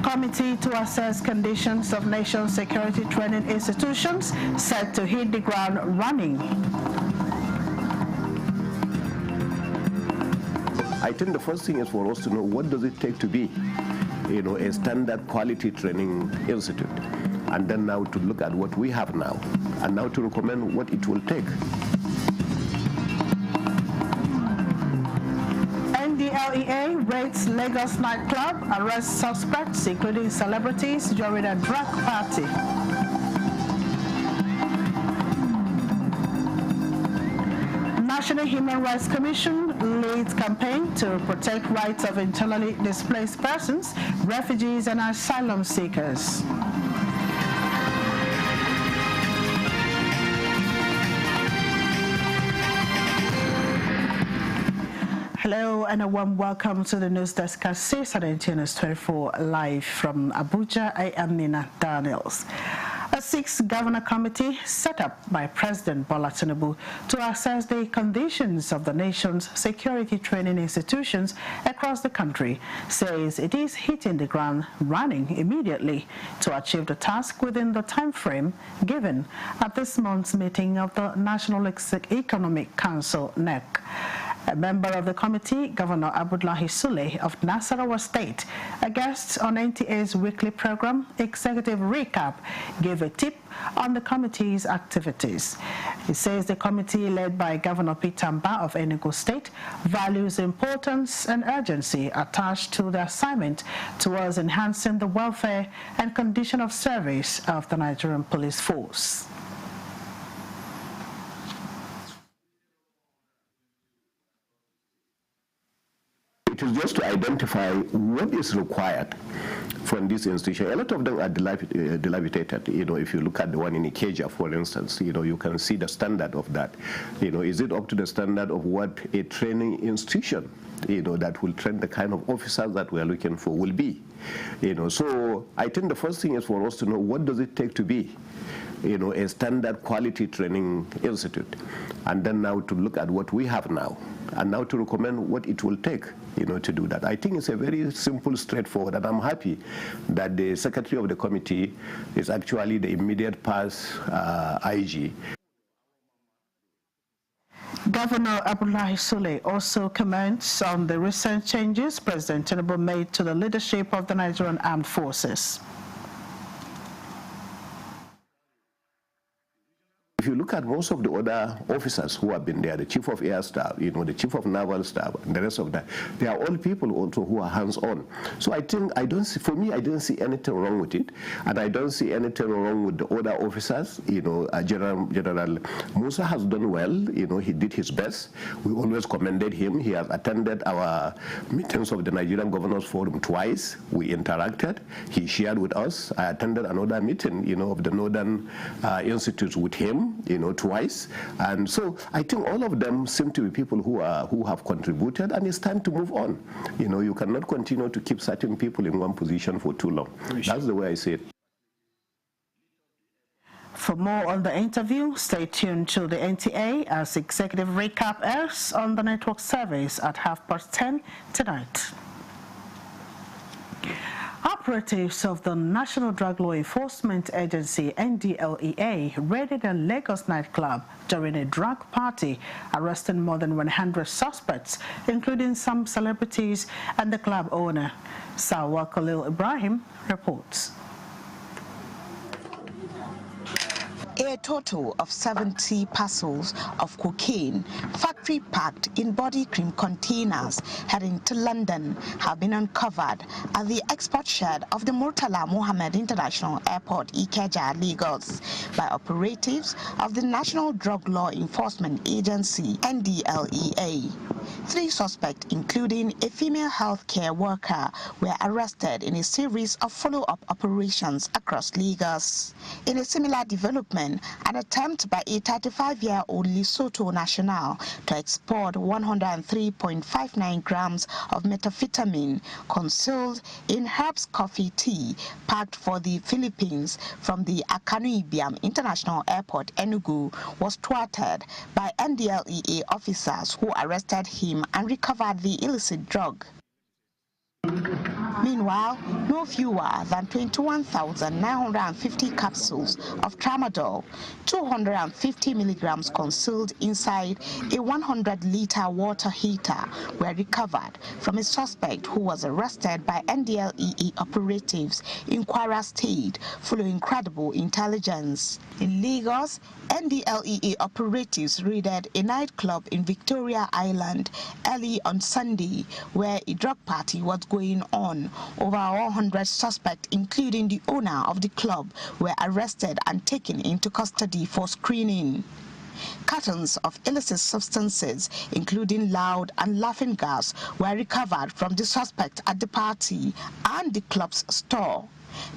Committee to assess conditions of nation security training institutions set to hit the ground running. I think the first thing is for us to know what does it take to be, a standard quality training institute, and then now to look at what we have now, and now to recommend what it will take. NTA raids Lagos nightclub, arrests suspects, including celebrities, during a drug party. National Human Rights Commission leads campaign to protect rights of internally displaced persons, refugees and asylum seekers. Hello and a warm welcome to the news desk at 6 on NTA News24 live from Abuja. I am Nina Daniels. A six-governor committee set up by President Bola Tinubu to assess the conditions of the nation's security training institutions across the country says it is hitting the ground running immediately to achieve the task within the time frame given at this month's meeting of the National Economic Council, NEC. A member of the committee, Governor Abdullahi Sule of Nasarawa State, a guest on NTA's weekly program, Executive Recap, gave a tip on the committee's activities. He says the committee, led by Governor Peter Mba of Enugu State, values the importance and urgency attached to the assignment towards enhancing the welfare and condition of service of the Nigerian police force. It is just to identify what is required from this institution. A lot of them are dilapidated. If you look at the one in Ikeja, for instance, you can see the standard of that. Is it up to the standard of what a training institution, that will train the kind of officers that we are looking for will be? So I think the first thing is for us to know what does it take to be, a standard quality training institute, and then now to look at what we have now, and now to recommend what it will take, to do that. I think it's a very simple, straightforward, and I'm happy that the secretary of the committee is actually the immediate past IG. Governor Abdullahi Sule also comments on the recent changes President Tinubu made to the leadership of the Nigerian Armed Forces. If you look at most of the other officers who have been there, the Chief of Air Staff, the Chief of Naval Staff, and the rest of that, they are all people also who are hands-on. So I think I don't see anything wrong with it, and I don't see anything wrong with the other officers. General Musa has done well. He did his best. We always commended him. He has attended our meetings of the Nigerian Governors Forum twice. We interacted. He shared with us. I attended another meeting, of the Northern Institutes with him, twice. And so I think all of them seem to be people who have contributed, and it's time to move on. You cannot continue to keep certain people in one position for too long. That's the way I see it. For more on the interview, stay tuned to the NTA as Executive Recap airs on the network service at 10:30 tonight. Operatives of the National Drug Law Enforcement Agency, NDLEA, raided a Lagos nightclub during a drug party, arresting more than 100 suspects, including some celebrities and the club owner. Sawa Khalil Ibrahim reports. A total of 70 parcels of cocaine, factory packed in body cream containers heading to London, have been uncovered at the export shed of the Murtala Mohammed International Airport, Ikeja, Lagos, by operatives of the National Drug Law Enforcement Agency, NDLEA. 3 suspects, including a female healthcare worker, were arrested in a series of follow-up operations across Lagos. In a similar development, an attempt by a 35-year-old Lesotho national to export 103.59 grams of methamphetamine concealed in herbs coffee tea packed for the Philippines from the Akanu Ibiam International Airport, Enugu, was thwarted by NDLEA officers who arrested him and recovered the illicit drug. Meanwhile, no fewer than 21,950 capsules of tramadol, 250 milligrams concealed inside a 100-liter water heater were recovered from a suspect who was arrested by NDLEA operatives in Kwara State following credible intelligence. In Lagos, NDLEA operatives raided a nightclub in Victoria Island early on Sunday where a drug party was going on. Over 100 suspects, including the owner of the club, were arrested and taken into custody for screening. Cartons of illicit substances, including loud and laughing gas, were recovered from the suspect at the party and the club's store.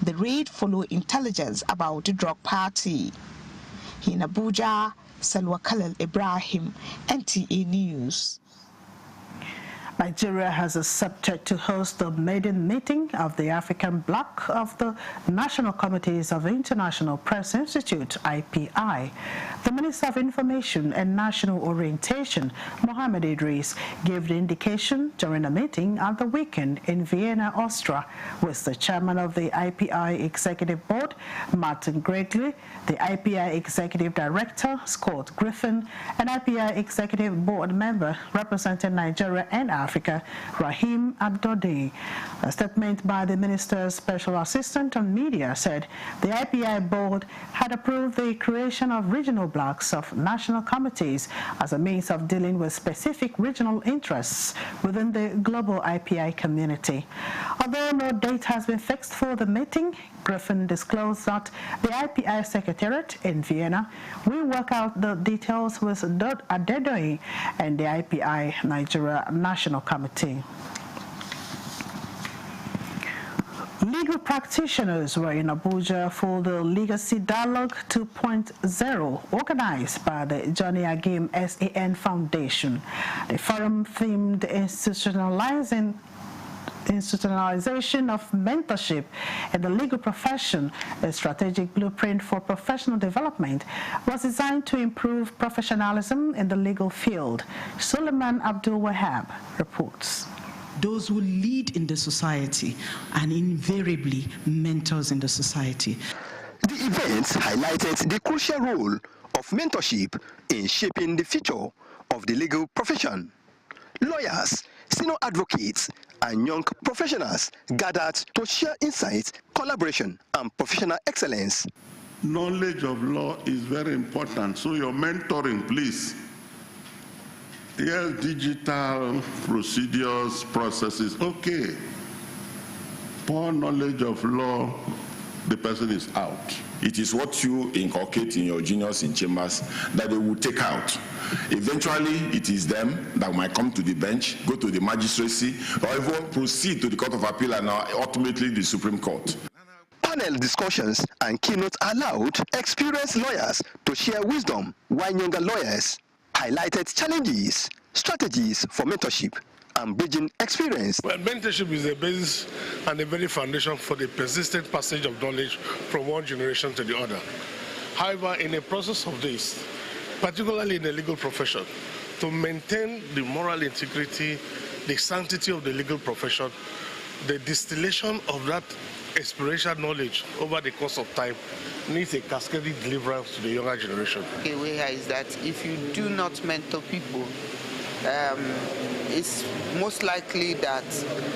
The raid followed intelligence about the drug party. In Abuja, Salwa Khalil Ibrahim, NTA News. Nigeria has accepted to host the maiden meeting of the African Bloc of the National Committees of International Press Institute, IPI. The Minister of Information and National Orientation, Mohammed Idris, gave the indication during a meeting at the weekend in Vienna, Austria, with the chairman of the IPI Executive Board, Martin Gregley, the IPI Executive Director, Scott Griffin, and IPI Executive Board member representing Nigeria and Africa, Rahim Abdode. A statement by the Minister's Special Assistant on Media said the IPI Board had approved the creation of regional blocks of national committees as a means of dealing with specific regional interests within the global IPI community. Although no date has been fixed for the meeting, Griffin disclosed that the IPI Secretariat in Vienna will work out the details with Adedoyi and the IPI Nigeria National Committee. Legal practitioners were in Abuja for the Legacy Dialogue 2.0 organized by the Johnny Agim SAN Foundation. The forum themed institutionalization of mentorship in the legal profession, a strategic blueprint for professional development, was designed to improve professionalism in the legal field. Suleiman Abdul Wahab reports. Those who lead in the society and invariably mentors in the society. The event highlighted the crucial role of mentorship in shaping the future of the legal profession. Lawyers, senior advocates, and young professionals gathered to share insights, collaboration, and professional excellence. Knowledge of law is very important, so your mentoring, please. Yes, digital procedures, processes, okay. Poor knowledge of law, the person is out. It is what you inculcate in your juniors in chambers that they will take out. Eventually, it is them that might come to the bench, go to the magistracy, or even proceed to the Court of Appeal and ultimately the Supreme Court. Panel discussions and keynotes allowed experienced lawyers to share wisdom, while younger lawyers highlighted challenges, strategies for mentorship, and bridging experience. Well, mentorship is the basis and the very foundation for the persistent passage of knowledge from one generation to the other. However, in the process of this, particularly in the legal profession, to maintain the moral integrity, the sanctity of the legal profession, the distillation of that experiential knowledge over the course of time needs a cascading deliverance to the younger generation. The way is that if you do not mentor people, it's most likely that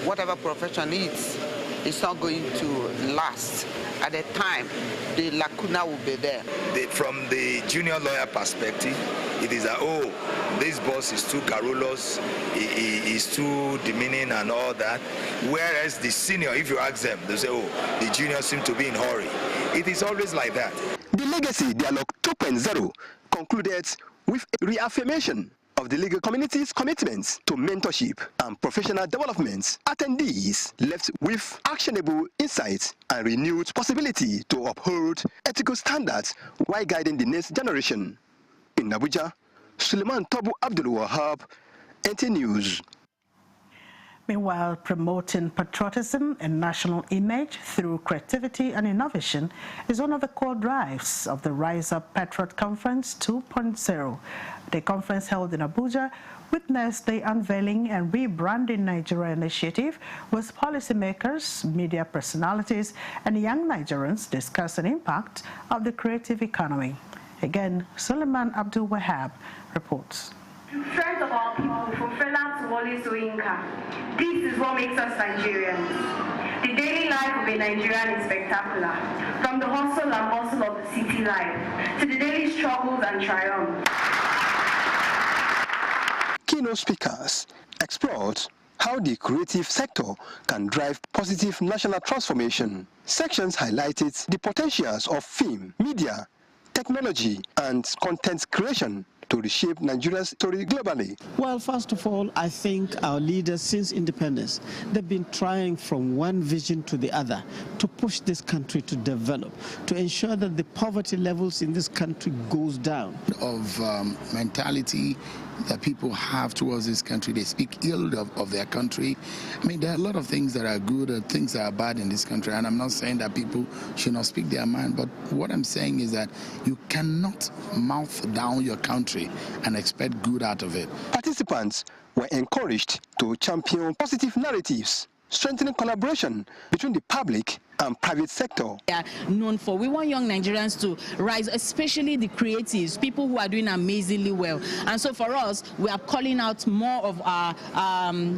whatever profession needs is not going to last. At the time, the lacuna will be there. From the junior lawyer perspective, it is that, oh, this boss is too garrulous, he is too demeaning and all that. Whereas the senior, if you ask them, they say, oh, the juniors seem to be in a hurry. It is always like that. The Legacy Dialogue 2.0 concluded with a reaffirmation of the legal community's commitments to mentorship and professional development. Attendees left with actionable insights and renewed possibility to uphold ethical standards while guiding the next generation. In Abuja, Suleiman Tobu Abdul Wahab, NTA News. Meanwhile, promoting patriotism and national image through creativity and innovation is one of the core drives of the Rise Up Patriot Conference 2.0. The conference held in Abuja witnessed the unveiling and rebranding Nigeria initiative with policymakers, media personalities, and young Nigerians discuss the impact of the creative economy. Again, Suleiman Abdul Wahab reports. Strength of our people, from Fela to Wole Soyinka. This is what makes us Nigerians. The daily life of a Nigerian is spectacular, from the hustle and bustle of the city life to the daily struggles and triumphs. Keynote speakers explored how the creative sector can drive positive national transformation. Sections highlighted the potentials of film, media, technology, and content creation to reshape Nigeria's story globally. Well, first of all, I think our leaders since independence, they've been trying from one vision to the other to push this country to develop, to ensure that the poverty levels in this country goes down. Of mentality that people have towards this country. They speak ill of their country. I mean, there are a lot of things that are good and things that are bad in this country, and I'm not saying that people should not speak their mind, but what I'm saying is that you cannot mouth down your country and expect good out of it. Participants were encouraged to champion positive narratives, strengthening collaboration between the public and private sector. We are known for, we want young Nigerians to rise, especially the creatives, people who are doing amazingly well. And so for us, we are calling out more of our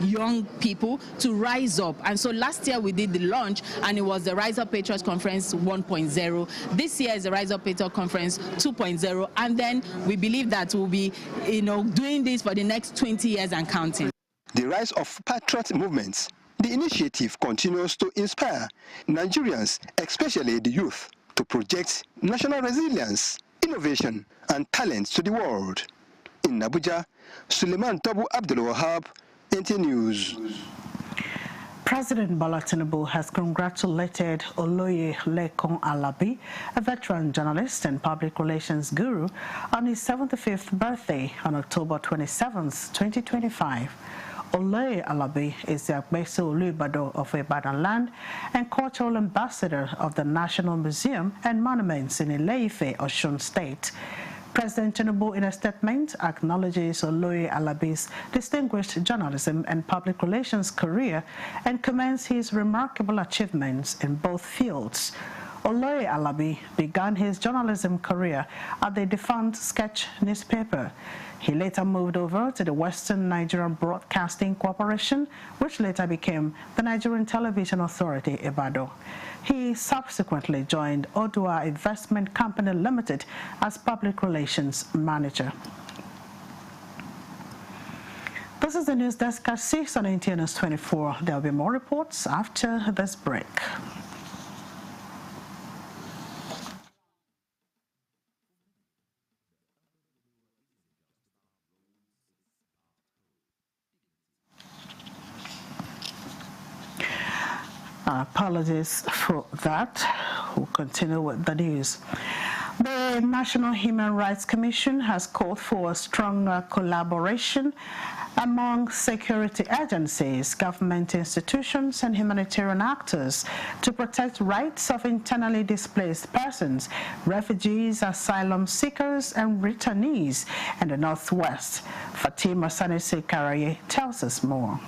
young people to rise up. And so last year we did the launch, and it was the Rise Up Patriots Conference 1.0. This year is the Rise Up Patriots Conference 2.0. And then we believe that we'll be, doing this for the next 20 years and counting. The rise of patriot movements. The initiative continues to inspire Nigerians, especially the youth, to project national resilience, innovation, and talent to the world. In Abuja, Suleiman Tabu Abdul Wahab, NTA News. President Bola Tinubu has congratulated Oloye Lekon Alabi, a veteran journalist and public relations guru, on his 75th birthday on October 27, 2025. Oloye Alabi is the Agbese Olubado of Ibadan land and cultural ambassador of the National Museum and Monuments in Ile-Ife, Osun State. President Tinubu, in a statement, acknowledges Oloye Alabi's distinguished journalism and public relations career and commends his remarkable achievements in both fields. Oloye Alabi began his journalism career at the defunct Sketch newspaper. He later moved over to the Western Nigerian Broadcasting Corporation, which later became the Nigerian Television Authority, Ibadan. He subsequently joined Odua Investment Company Limited as public relations manager. This is the news desk at 6 on NTA News24. There will be more reports after this break. Apologies for that. We'll continue with the news. The National Human Rights Commission has called for a stronger collaboration among security agencies, government institutions, and humanitarian actors to protect rights of internally displaced persons, refugees, asylum seekers, and returnees in the Northwest. Fatima Sanese Karaye tells us more.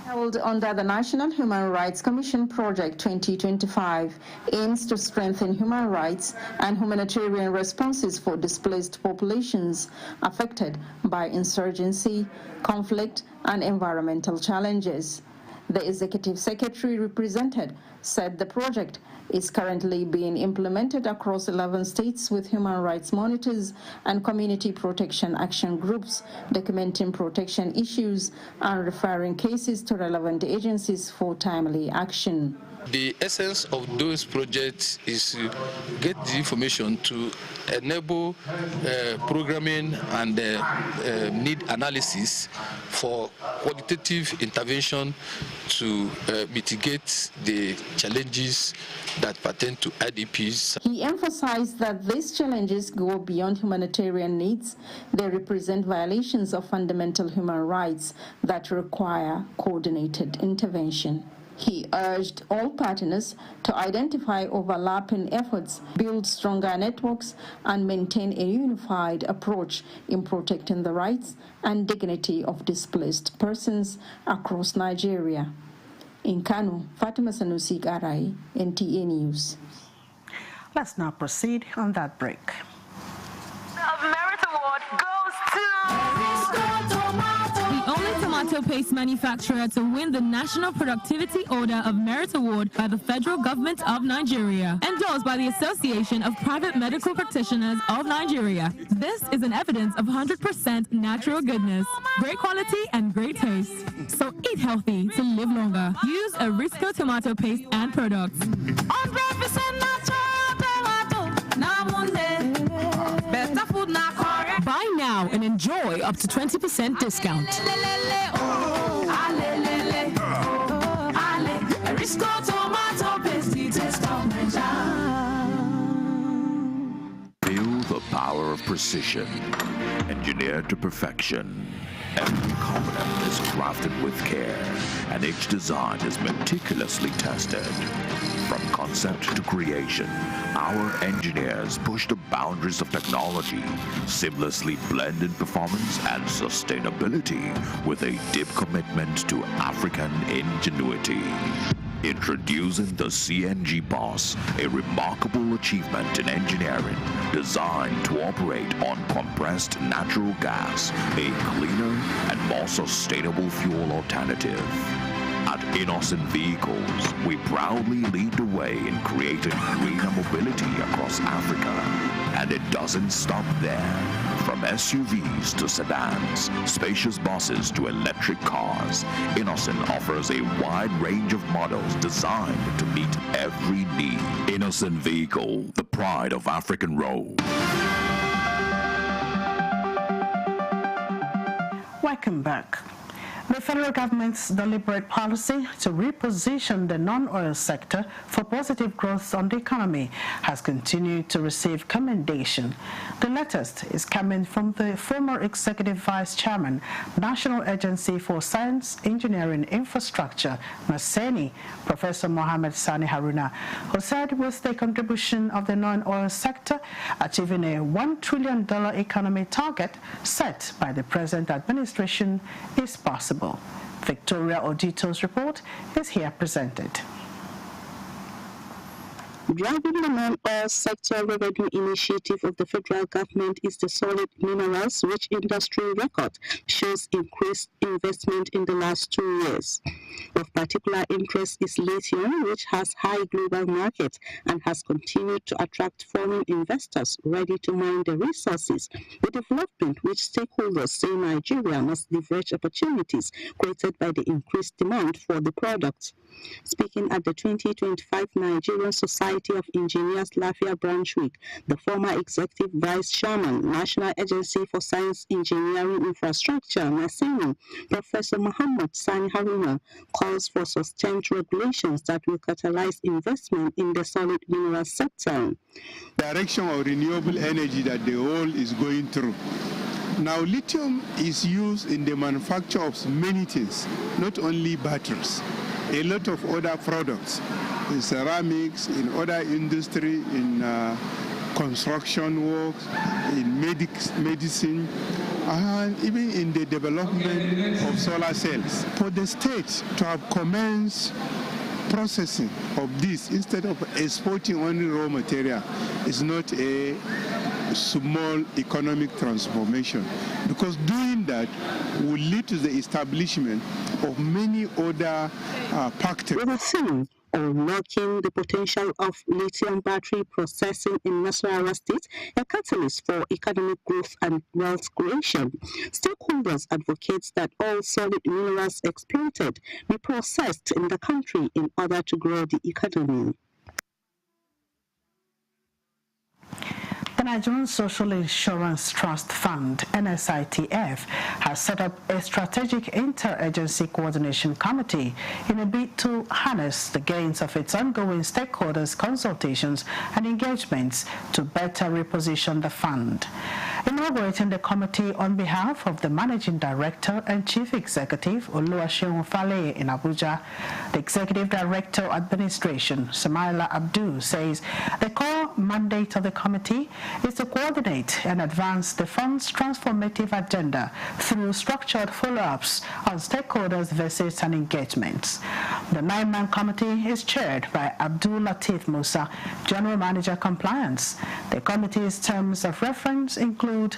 Held under the National Human Rights Commission Project 2025 aims to strengthen human rights and humanitarian responses for displaced populations affected by insurgency, conflict, and environmental challenges. The Executive Secretary represented said the project is currently being implemented across 11 states with human rights monitors and community protection action groups documenting protection issues and referring cases to relevant agencies for timely action. The essence of those projects is to get the information to enable programming and need analysis for qualitative intervention to mitigate the challenges that pertain to IDPs. He emphasized that these challenges go beyond humanitarian needs. They represent violations of fundamental human rights that require coordinated intervention. He urged all partners to identify overlapping efforts, build stronger networks, and maintain a unified approach in protecting the rights and dignity of displaced persons across Nigeria. In Kano, Fatima Sanusi Garai, NTA News. Let's now proceed on that break. The Merit Award goes to the only tomato paste manufacturer to win the National Productivity Order of Merit Award by the Federal Government of Nigeria, endorsed by the Association of Private Medical Practitioners of Nigeria. This is an evidence of 100% natural goodness, great quality, and great taste. So eat healthy to live longer. Use Arisco tomato paste and products. 100% natural. Better food now. Buy now and enjoy up to 20% discount. Feel the power of precision, engineered to perfection. Every component is crafted with care, and each design is meticulously tested. From concept to creation, our engineers push the boundaries of technology, seamlessly blending performance and sustainability with a deep commitment to African ingenuity. Introducing the CNG Boss, a remarkable achievement in engineering designed to operate on compressed natural gas, a cleaner and more sustainable fuel alternative. At Innocent Vehicles, we proudly lead the way in creating greener mobility across Africa. And it doesn't stop there. From SUVs to sedans, spacious buses to electric cars, Innocent offers a wide range of models designed to meet every need. Innocent Vehicle, the pride of African Road. Welcome back. The federal government's deliberate policy to reposition the non-oil sector for positive growth on the economy has continued to receive commendation. The latest is coming from the former Executive Vice Chairman, National Agency for Science, Engineering, Infrastructure, NASENI, Professor Mohammed Sani Haruna, who said with the contribution of the non-oil sector, achieving a $1 trillion economy target set by the present administration is possible. Victoria Odito's report is here presented. Driving the non-oil sector revenue initiative of the federal government is the solid minerals, which industry record shows increased investment in the last 2 years. Of particular interest is lithium, which has high global market and has continued to attract foreign investors ready to mine the resources, a development which stakeholders say Nigeria must leverage opportunities created by the increased demand for the product. Speaking at the 2025 Nigerian Society of Engineers Lafia Branch Week, the former Executive Vice Chairman, National Agency for Science, Engineering, Infrastructure, NASENI, Professor Mohammed Sani Haruna, calls for sustained regulations that will catalyze investment in the solid mineral sector. Direction of renewable energy that the world is going through. Now, lithium is used in the manufacture of many things, not only batteries. A lot of other products, in ceramics, in other industry, in construction works, in medicine, and even in the development of solar cells. For the state to have commenced processing of this instead of exporting only raw material is not a small economic transformation, because doing that will lead to the establishment of many other factories. With a theme unlocking the potential of lithium battery processing in Nasarawa State, a catalyst for economic growth and wealth creation. Stakeholders advocate that all solid minerals exploited be processed in the country in order to grow the economy. The Nigerian Social Insurance Trust Fund, NSITF, has set up a strategic interagency coordination committee in a bid to harness the gains of its ongoing stakeholders' consultations and engagements to better reposition the fund. Inaugurating the committee on behalf of the Managing Director and Chief Executive, Oluwaseun Fale, in Abuja, the Executive Director of Administration, Samaila Abdul, says the core mandate of the committee is to coordinate and advance the fund's transformative agenda through structured follow-ups on stakeholders' visits and engagements. The 9-man committee is chaired by Abdul Latif Musa, General Manager Compliance. The committee's terms of reference include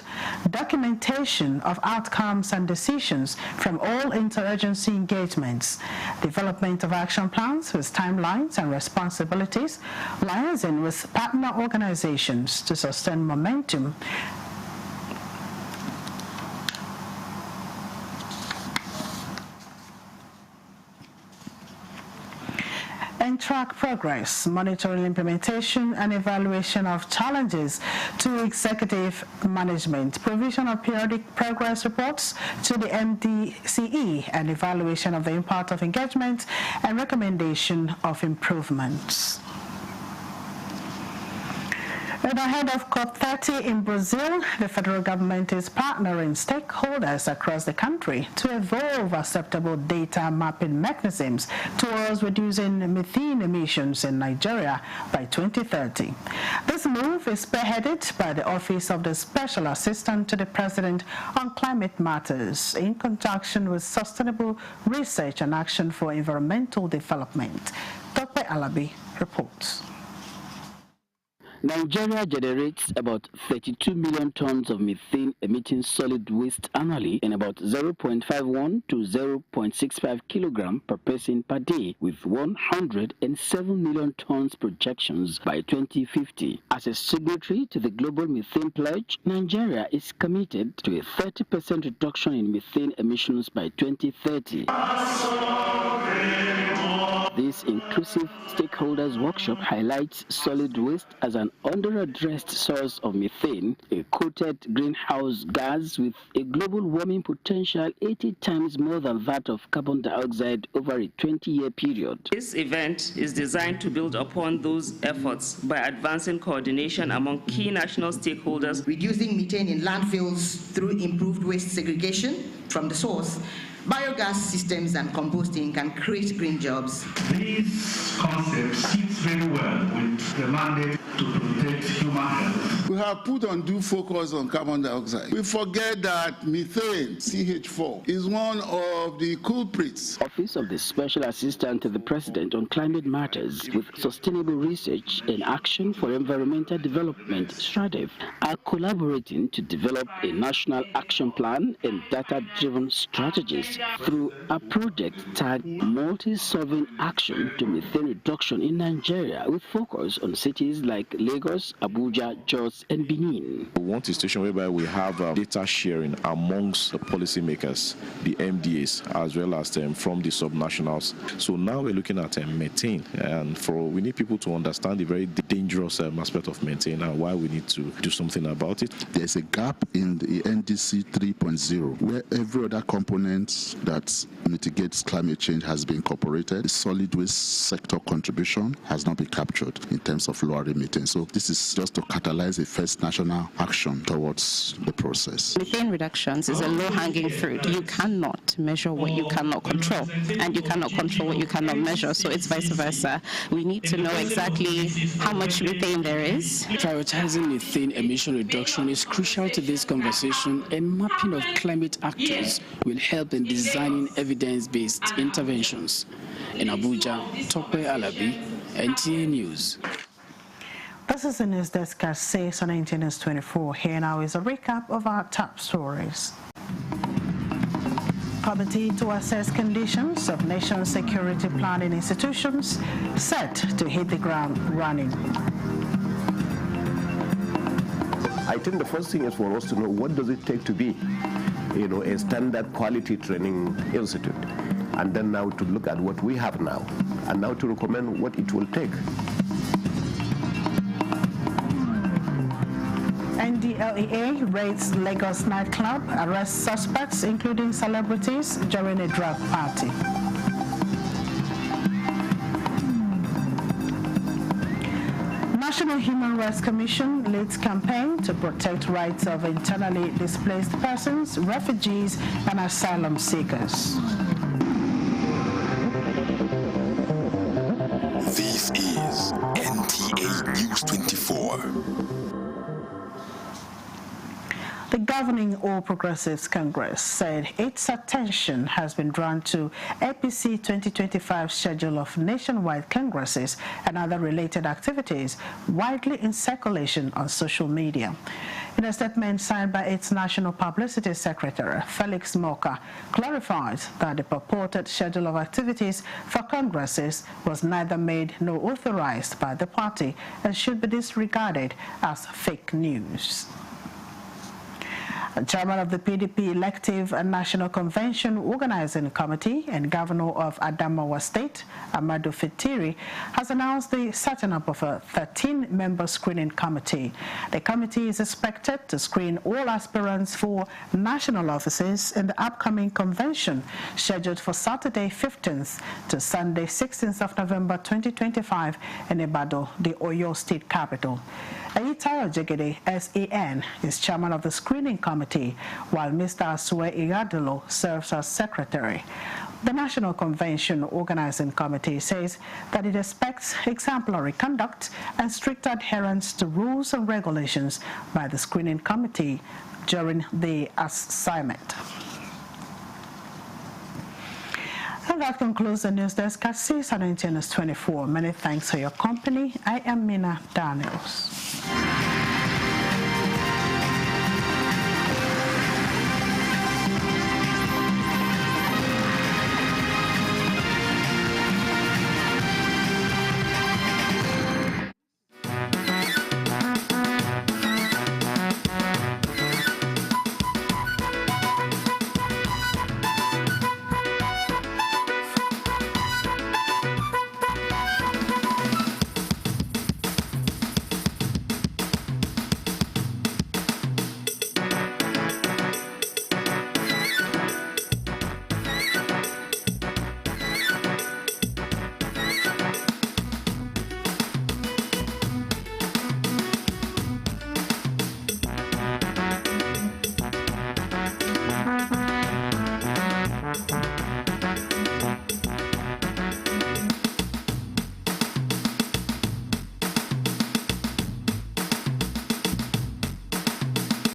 documentation of outcomes and decisions from all interagency engagements, development of action plans with timelines and responsibilities, liaising with partner organizations to sustain momentum, and track progress, monitoring implementation and evaluation of challenges to executive management, provision of periodic progress reports to the MDCE, and evaluation of the impact of engagement and recommendation of improvements. And ahead of COP30 in Brazil, the federal government is partnering stakeholders across the country to evolve acceptable data mapping mechanisms towards reducing methane emissions in Nigeria by 2030. This move is spearheaded by the Office of the Special Assistant to the President on Climate Matters in conjunction with Sustainable Research and Action for Environmental Development. Dr. Alabi reports. Nigeria generates about 32 million tons of methane emitting solid waste annually and about 0.51 to 0.65 kilogram per person per day, with 107 million tons projections by 2050. As a signatory to the Global Methane Pledge, Nigeria is committed to a 30% reduction in methane emissions by 2030. This inclusive stakeholders workshop highlights solid waste as an under-addressed source of methane, a coated greenhouse gas with a global warming potential 80 times more than that of carbon dioxide over a 20-year period. This event is designed to build upon those efforts by advancing coordination among key national stakeholders, reducing methane in landfills through improved waste segregation from the source. Biogas systems and composting can create green jobs. These concepts fit very well with the mandate to protect human health. We have put undue focus on carbon dioxide. We forget that methane, CH4, is one of the culprits. Office of the Special Assistant to the President on Climate Matters with Sustainable Research and Action for Environmental Development, STRADEV, are collaborating to develop a national action plan and data-driven strategies through a project tagged Multi-Solving Action to Methane Reduction in Nigeria, with focus on cities like Lagos, Abuja, Jos, and Benin. We want a situation whereby we have data sharing amongst the policymakers, the MDAs, as well as from the subnationals. So now we're looking at methane, and we need people to understand the very dangerous aspect of methane and why we need to do something about it. There's a gap in the NDC 3.0 where every other component that mitigates climate change has been incorporated. The solid waste sector contribution has not been captured in terms of lowering methane. So this is just to catalyze a first national action towards the process. Methane reductions is a low-hanging fruit. You cannot measure what you cannot control, and you cannot control what you cannot measure, so it's vice versa. We need to know exactly how much methane there is. Prioritizing methane emission reduction is crucial to this conversation, and mapping of climate actors will help in designing evidence-based interventions. In Abuja, Tope Alabi, NTA News. This is the News Desk at 6 on NTA News24. Here now is a recap of our top stories. committee to assess conditions of national security planning institutions set to hit the ground running. I think the first thing is for us to know what does it take to be, a standard quality training institute, and then now to look at what we have now, and now to recommend what it will take. NDLEA raids Lagos nightclub, arrests suspects including celebrities during a drug party. National Human Rights Commission leads campaign to protect rights of internally displaced persons, refugees, and asylum seekers. This is NTA News24. The governing All Progressives Congress said its attention has been drawn to APC 2025 schedule of nationwide congresses and other related activities widely in circulation on social media. In a statement signed by its National Publicity Secretary, Felix Moka clarified that the purported schedule of activities for congresses was neither made nor authorized by the party and should be disregarded as fake news. Chairman of the PDP Elective and National Convention Organizing Committee and Governor of Adamawa State, Amadou Fitiri, has announced the setting up of a 13-member screening committee. The committee is expected to screen all aspirants for national offices in the upcoming convention, scheduled for Saturday 15th to Sunday 16th of November 2025 in Ibadan, the Oyo State capital. Ayitayo Jegede, SAN, is chairman of the screening committee, while Mr. Asue Igadolo serves as secretary. The National Convention Organizing Committee says that it expects exemplary conduct and strict adherence to rules and regulations by the screening committee during the assignment. And that concludes the news desk at NTA News24. Many thanks for your company. I am Mina Daniels.